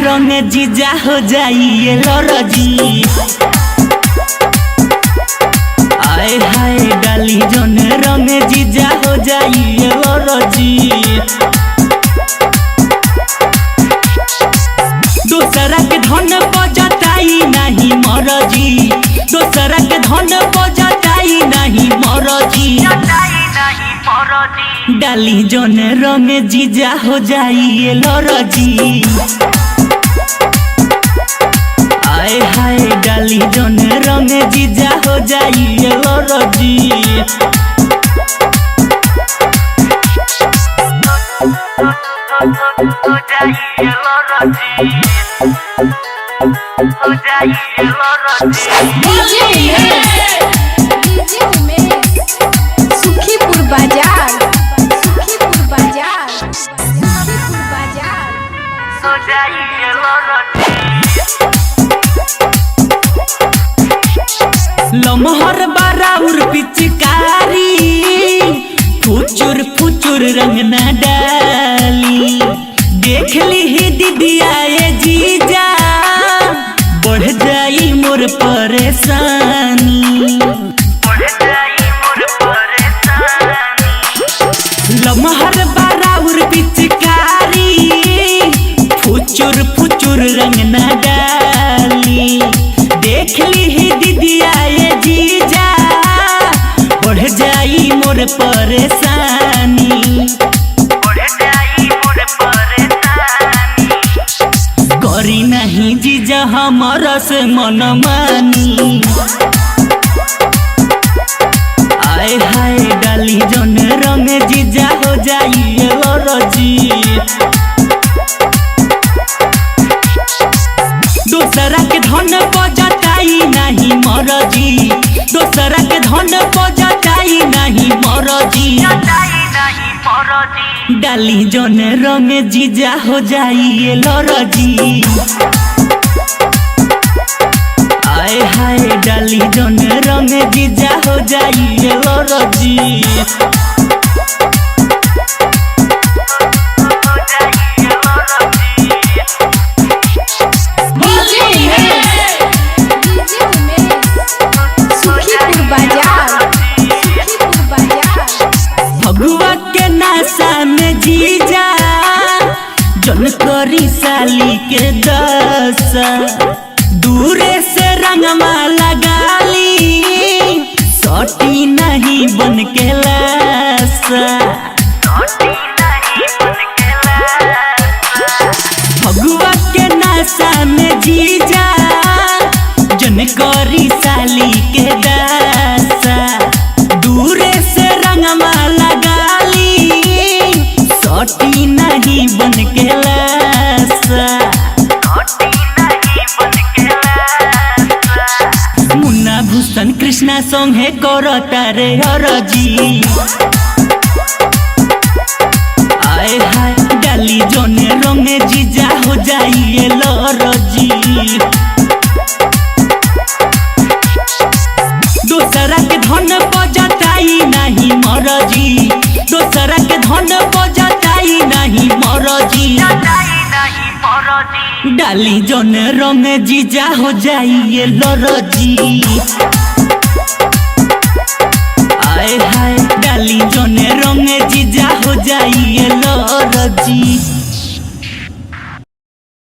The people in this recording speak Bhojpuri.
रंगे जीजा हो जाइए लरजी। आए हाय डाली जन रंगे जीजा हो जाइए लरजी। दूसरा के धन बजताई नहीं मरजी, दूसरा के धन बजताई नहीं मरजी। डाली जन रंगे जीजा हो जाइए लरजी। आए हाय डाली जन रंगे जीजा हो जाइए लरजी। सुखीपुर बाजार, सुखीपुर बाजार, सुखीपुर बाजार हो जाइए लमहर बाराउर पिचकारी, फुचुर फुचुर रंग न डाली। देख ली ही दीदिया ये जीजा, बढ़ जाई मोर परेशानी। लमहर बाराउर पिचकारी, फुचुर फुचुर रंग न डाली। देख ली ही दीदिया ये जीजा, बढ़ जाई मोर परेशानी। करी नहीं जीजा हमारा से मन मानी। आए हाय डाली जन रंग जीजा हो जाइए लरजी। दूसरा के धन बजताई नहीं मरजी, दूसरा के धन बजताई नहीं मरजी। डाली जन रंग जीजा हो जाइए लरजी। आए हाय डाली जन रंग जीजा हो जाइए लरजी। फगुआ के नासा में जीजा जन करी साली के दशा। दूरे से रंगमा लगाली, सटी नहीं बन के लासा। फगुआ के नासा में जीजा जन करी साली के दशा। दूरे से रंगमा लगाली, सटी नहीं बन के लासा। मुन्ना भूषण कृष्णा संगे करता रे हरजी। आए हाय डाली जन रंगे जीजा हो जाइए लरजी। दूसरा के धन बजताई नहीं मरजी, दूसरा के धन बजताई नहीं मरजी। डाली जन रंग जीजा हो जाइए लरजी।